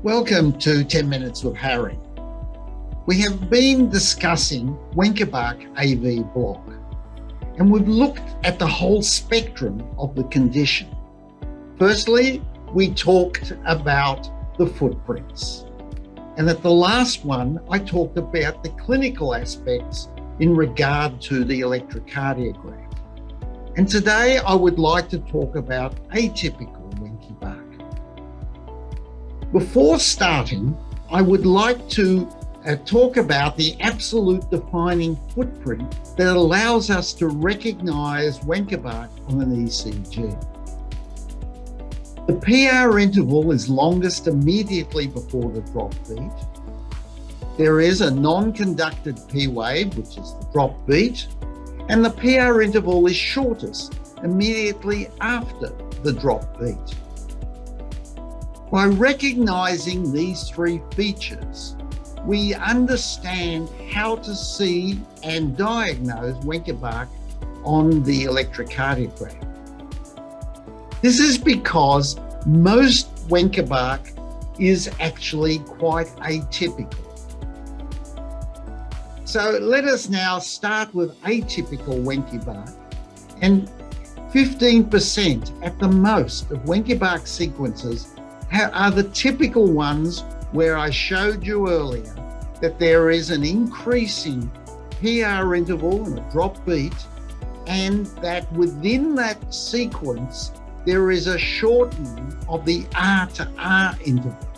Welcome to 10 Minutes with Harry. We have been discussing Wenckebach AV block, and we've looked at the whole spectrum of the condition. Firstly, we talked about the footprints. And at the last one, I talked about the clinical aspects in regard to the electrocardiogram. And today I would like to talk about atypical Wenckebach. Before starting, I would like to talk about the absolute defining footprint that allows us to recognize Wenckebach on an ECG. The PR interval is longest immediately before the drop beat. There is a non-conducted P wave, which is the drop beat, and the PR interval is shortest immediately after the drop beat. By recognizing these three features, we understand how to see and diagnose Wenckebach on the electrocardiogram. This is because most Wenckebach is actually quite atypical. So let us now start with atypical Wenckebach, and 15% at the most of Wenckebach sequences are the typical ones where I showed you earlier that there is an increasing PR interval and a drop beat, and that within that sequence, there is a shortening of the R to R interval.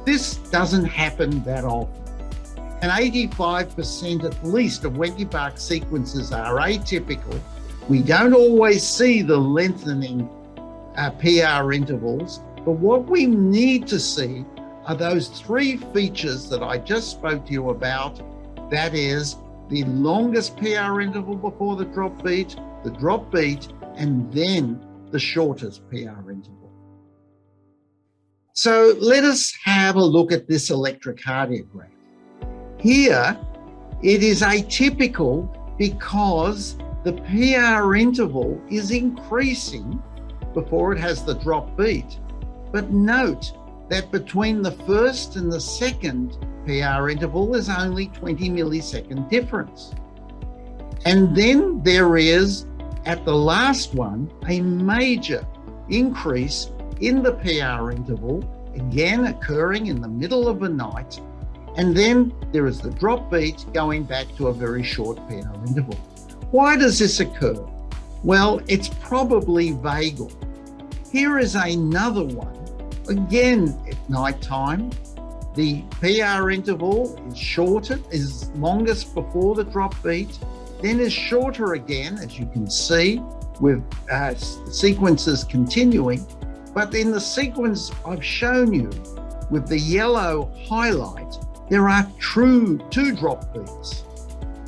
This doesn't happen that often. And 85% at least of Wenckebach sequences are atypical. We don't always see the lengthening PR intervals, but what we need to see are those three features that I just spoke to you about. That is the longest PR interval before the drop beat, and then the shortest PR interval. So let us have a look at this electrocardiogram. Here, it is atypical because the PR interval is increasing before it has the drop beat. But note that between the first and the second PR interval is only 20 millisecond difference. And then there is, at the last one, a major increase in the PR interval, again occurring in the middle of the night. And then there is the drop beat going back to a very short PR interval. Why does this occur? Well, it's probably vagal. Here is another one. Again, at nighttime, the PR interval is longest before the drop beat, then is shorter again, as you can see, with sequences continuing. But in the sequence I've shown you with the yellow highlight, there are two drop beats.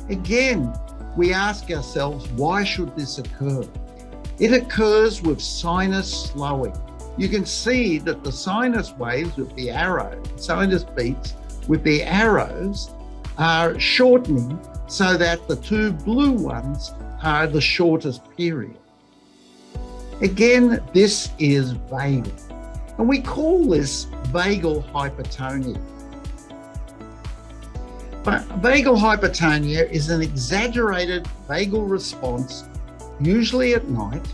Again, we ask ourselves, why should this occur? It occurs with sinus slowing. You can see that the sinus waves with the arrow, sinus beats with the arrows are shortening so that the two blue ones are the shortest period. Again, this is vagal, and we call this vagal hypertonia. But vagal hypertonia is an exaggerated vagal response, usually at night.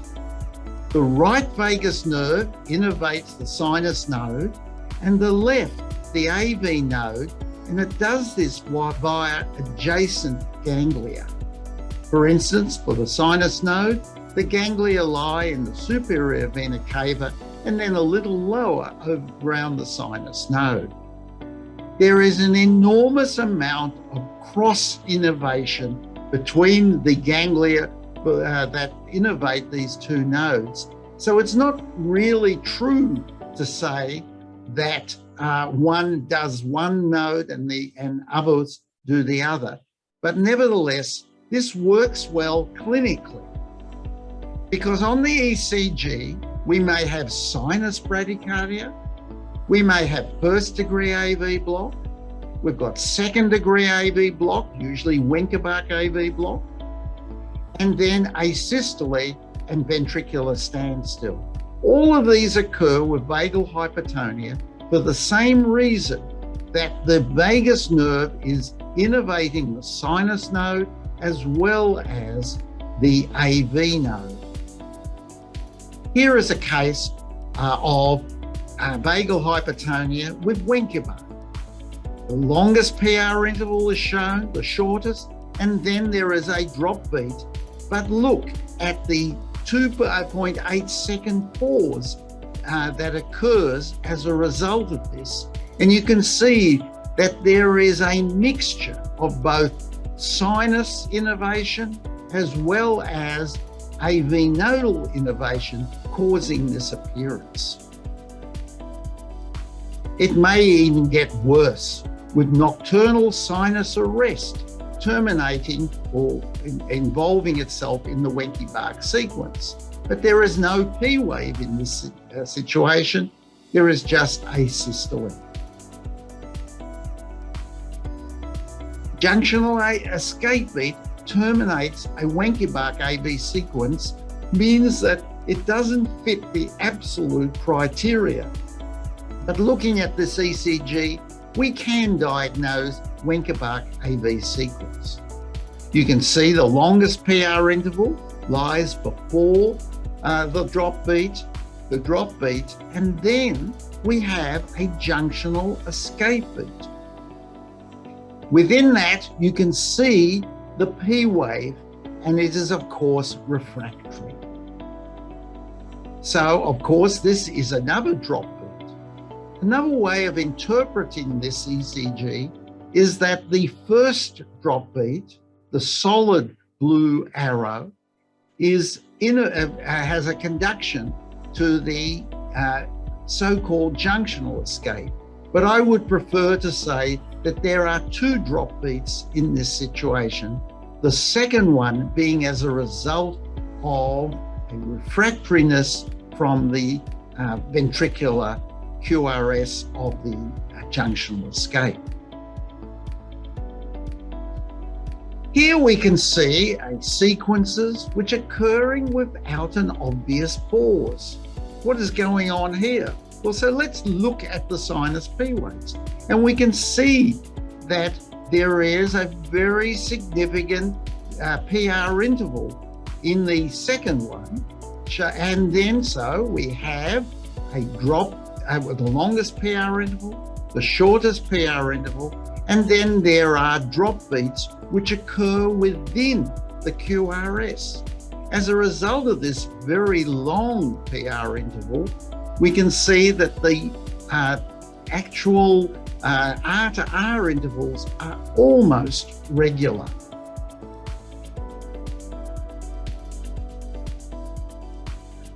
The right vagus nerve innervates the sinus node, and the left, the AV node, and it does this via adjacent ganglia. For instance, for the sinus node, the ganglia lie in the superior vena cava and then a little lower around the sinus node. There is an enormous amount of cross-innervation between the ganglia that innervate these two nodes. So it's not really true to say that one does one node and others do the other. But nevertheless, this works well clinically, because on the ECG, we may have sinus bradycardia, we may have first-degree AV block, we've got second-degree AV block, usually Wenckebach AV block, and then asystole and ventricular standstill. All of these occur with vagal hypertonia, for the same reason that the vagus nerve is innervating the sinus node as well as the AV node. Here is a case of vagal hypertonia with Wenckebach. The longest PR interval is shown, the shortest, and then there is a drop beat. But look at the 2.8 second pause that occurs as a result of this. And you can see that there is a mixture of both sinus innervation as well as AV nodal innervation causing this appearance. It may even get worse with nocturnal sinus arrest terminating or involving itself in the Wenckebach sequence. But there is no P wave in this situation. There is just asystole. Junctional escape beat terminates a Wenckebach AV sequence, means that it doesn't fit the absolute criteria. But looking at this ECG, we can diagnose Wenckebach AV sequence. You can see the longest PR interval lies before the drop beat, and then we have a junctional escape beat. Within that, you can see the P wave, and it is, of course, refractory. So, of course, this is another drop beat. Another way of interpreting this ECG is that the first drop beat, the solid blue arrow, has a conduction to the so-called junctional escape. But I would prefer to say that there are two drop beats in this situation, the second one being as a result of a refractoriness from the ventricular QRS of the junctional escape. Here we can see sequences which are occurring without an obvious pause. What is going on here? Well, so let's look at the sinus P waves, and we can see that there is a very significant PR interval in the second one, and then so we have a drop with the longest PR interval, the shortest PR interval, and then there are drop beats which occur within the QRS. As a result of this very long PR interval, we can see that the actual R to R intervals are almost regular.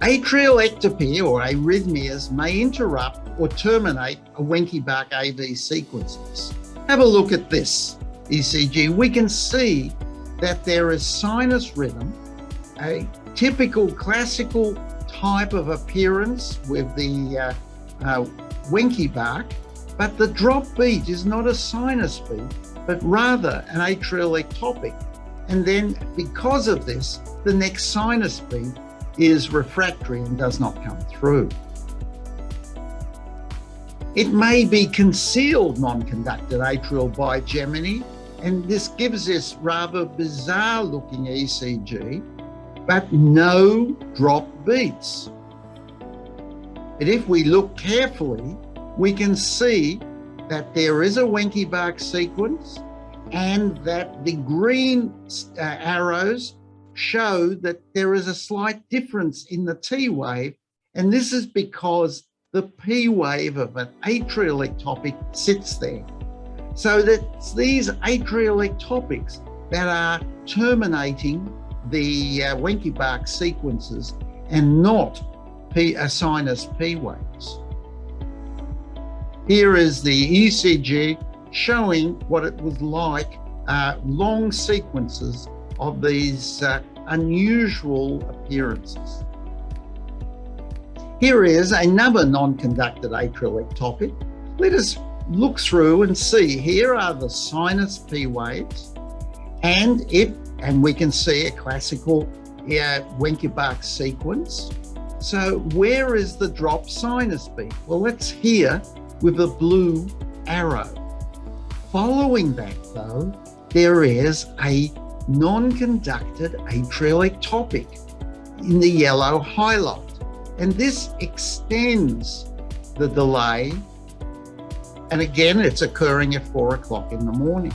Atrial ectopy or arrhythmias may interrupt or terminate a Wenckebach AV sequences. Have a look at this ECG. We can see that there is sinus rhythm, a typical classical type of appearance with the Wenckebach, but the drop beat is not a sinus beat, but rather an atrial ectopic. And then because of this, the next sinus beat is refractory and does not come through. It may be concealed non-conducted atrial bigeminy, and this gives this rather bizarre looking ECG, but no drop beats. But if we look carefully, we can see that there is a Wenckebach sequence and that the green arrows show that there is a slight difference in the T wave, and this is because the P wave of an atrial ectopic sits there. So that's these atrial ectopics that are terminating the Wenckebach sequences and not sinus P waves. Here is the ECG showing what it was like, long sequences of these unusual appearances. Here is another non-conducted atrial ectopic. Let us look through and see. Here are the sinus P waves, and we can see a classical Wenckebach sequence. So where is the drop sinus beat? Well, let's here with a blue arrow. Following that though, there is a non-conducted atrial ectopic in the yellow highlight. And this extends the delay. And again, it's occurring at 4 o'clock in the morning.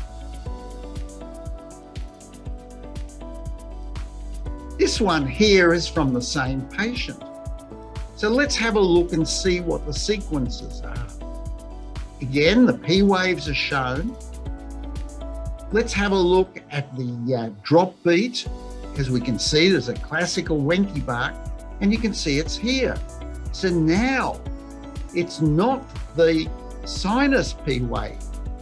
This one here is from the same patient. So let's have a look and see what the sequences are. Again, the P waves are shown. Let's have a look at the drop beat. As we can see, there's a classical Wenckebach, and you can see it's here. So now it's not the sinus P wave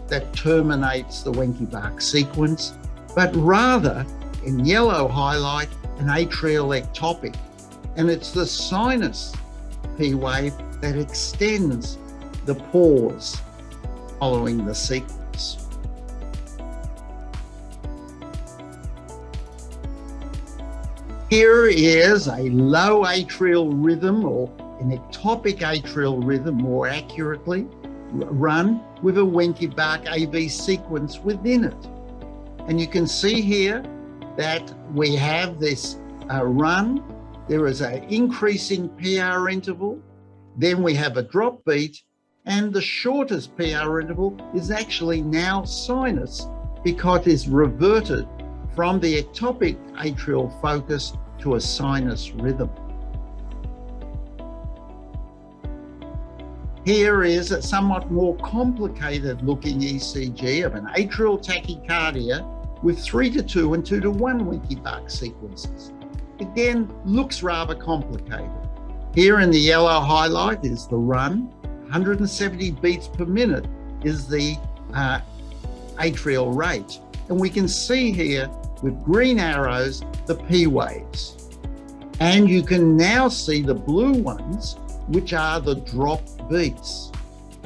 that terminates the Wenckebach sequence, but rather, in yellow highlight, an atrial ectopic. And it's the sinus P wave that extends the pause following the sequence. Here is a low atrial rhythm, or an ectopic atrial rhythm more accurately, run with a Wenckebach AV sequence within it. And you can see here that we have this run. There is an increasing PR interval, then we have a drop beat, and the shortest PR interval is actually now sinus because it's reverted from the ectopic atrial focus to a sinus rhythm. Here is a somewhat more complicated looking ECG of an atrial tachycardia with 3-2 and 2-1 Wenckebach sequences. Again, looks rather complicated. Here in the yellow highlight is the run. 170 beats per minute is the atrial rate. And we can see here with green arrows, the P waves. And you can now see the blue ones, which are the drop beats.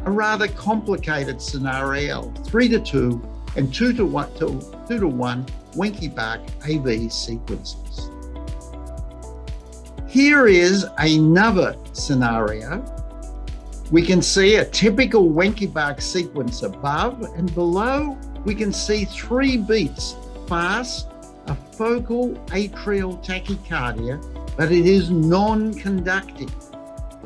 A rather complicated scenario, 3-2 and 2-1 Wenckebach AV sequences. Here is another scenario. We can see a typical Wenckebach sequence above, and below we can see 3 beats fast, a focal atrial tachycardia, but it is non-conducting.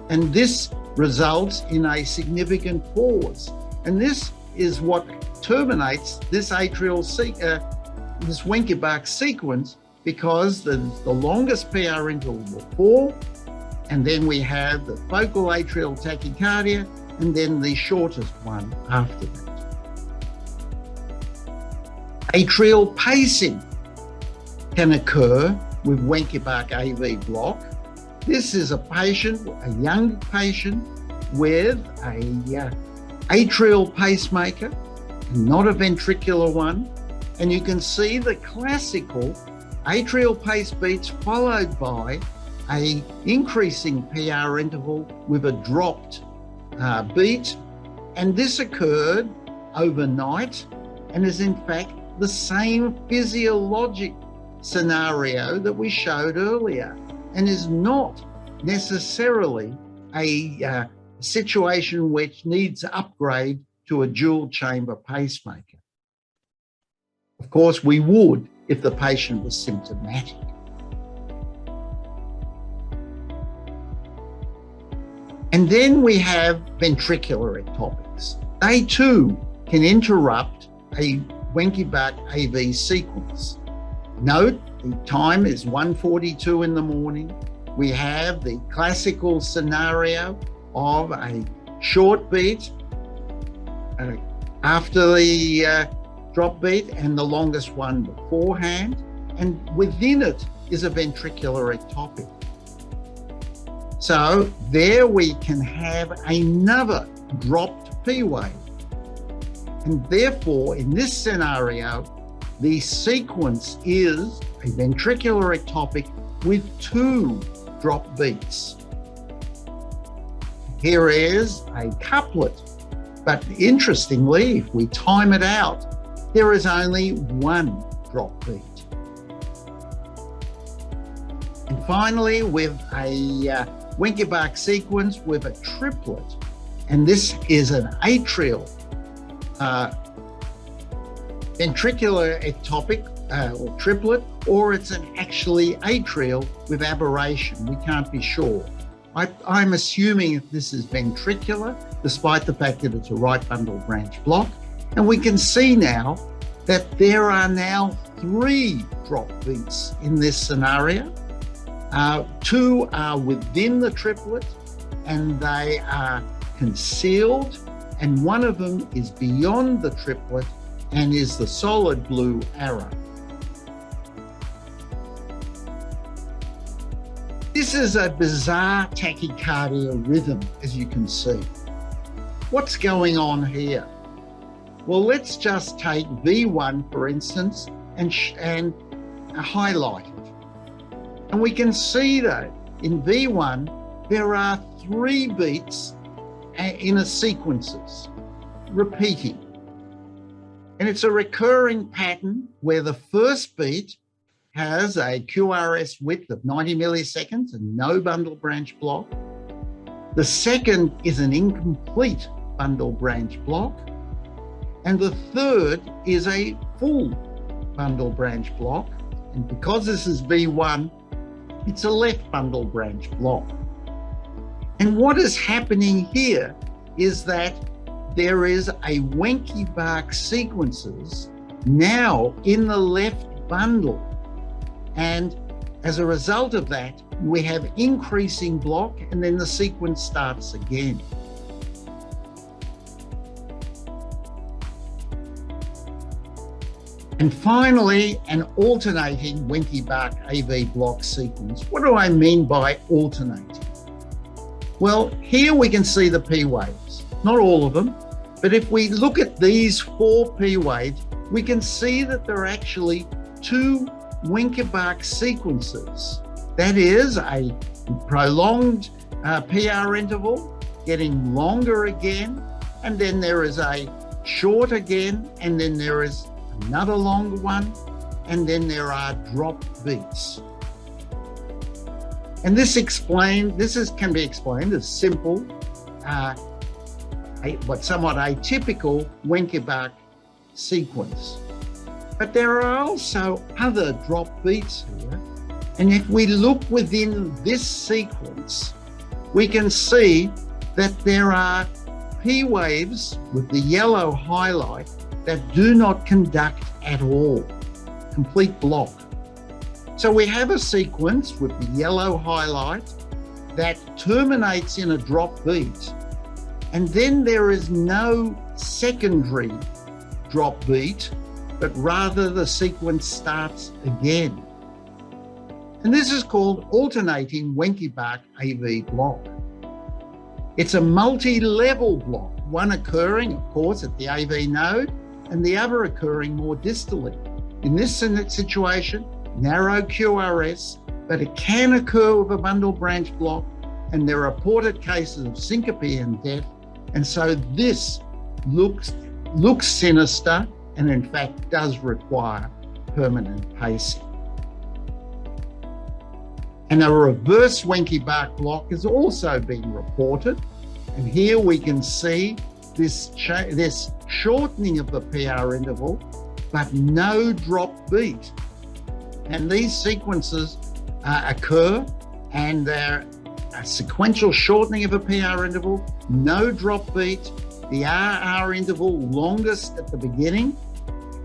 And this results in a significant pause. And this is what terminates this this Wenckebach sequence, because the longest PR interval before, and then we have the focal atrial tachycardia, and then the shortest one after that. Atrial pacing can occur with Wenckebach AV block. This is a patient, a young patient with a atrial pacemaker, not a ventricular one. And you can see the classical atrial pace beats followed by a increasing PR interval with a dropped beat. And this occurred overnight and is in fact the same physiologic scenario that we showed earlier, and is not necessarily a situation which needs upgrade to a dual chamber pacemaker. Of course, we would if the patient was symptomatic. And then we have ventricular ectopics. They too can interrupt a Wenckebach AV sequence. Note, the time is 1:42 in the morning. We have the classical scenario of a short beat after the drop beat and the longest one beforehand. And within it is a ventricular ectopic. So there we can have another dropped P wave. And therefore, in this scenario, the sequence is a ventricular ectopic with 2 drop beats. Here is a couplet, but interestingly, if we time it out, there is only 1 drop beat. And finally, with a Wenckebach sequence with a triplet, And this is an atrial ventricular ectopic or triplet, or it's an actually atrial with aberration. We can't be sure. I'm assuming that this is ventricular, despite the fact that it's a right bundle branch block. And we can see now that there are now 3 drop beats in this scenario. 2 are within the triplet and they are concealed, and one of them is beyond the triplet and is the solid blue arrow. This is a bizarre tachycardia rhythm, as you can see. What's going on here? Well, let's just take V1, for instance, and highlight it. And we can see that in V1, there are 3 beats in a sequences, repeating. And it's a recurring pattern where the first beat has a QRS width of 90 milliseconds and no bundle branch block. The second is an incomplete bundle branch block. And the third is a full bundle branch block. And because this is V1, it's a left bundle branch block. And what is happening here is that there is a Wenckebach sequences now in the left bundle. And as a result of that, we have increasing block, and then the sequence starts again. And finally, an alternating Wenckebach AV block sequence. What do I mean by alternating? Well, here we can see the P waves, not all of them, but if we look at these 4 P waves, we can see that there are actually 2 Wenckebach sequences. That is a prolonged PR interval, getting longer again, and then there is a short again, and then there is another longer one, and then there are drop beats. And this can be explained as simple, but somewhat atypical Wenckebach sequence. But there are also other drop beats here. And if we look within this sequence, we can see that there are P waves with the yellow highlight that do not conduct at all, complete block. So we have a sequence with the yellow highlight that terminates in a drop beat, and then there is no secondary drop beat, but rather the sequence starts again. And this is called alternating Wenckebach AV block. It's a multi-level block, one occurring, of course, at the AV node and the other occurring more distally. In this situation, narrow QRS, but it can occur with a bundle branch block, and there are reported cases of syncope and death. And so this looks sinister, and in fact does require permanent pacing. And a reverse Wenckebach block has also been reported. And here we can see this shortening of the PR interval, but no drop beat. And these sequences occur, and they're a sequential shortening of a PR interval, no drop beat, the RR interval longest at the beginning,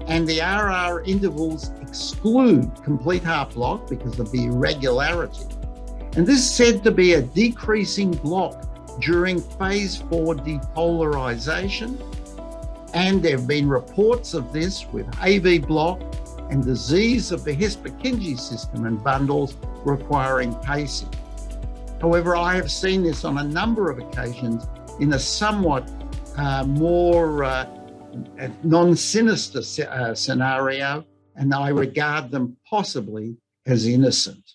and the RR intervals exclude complete heart block because of the irregularity. And this is said to be a decreasing block during phase 4 depolarization. And there have been reports of this with AV block and disease of the His-Purkinje system and bundles requiring pacing. However, I have seen this on a number of occasions in a somewhat more non-sinister scenario, and I regard them possibly as innocent.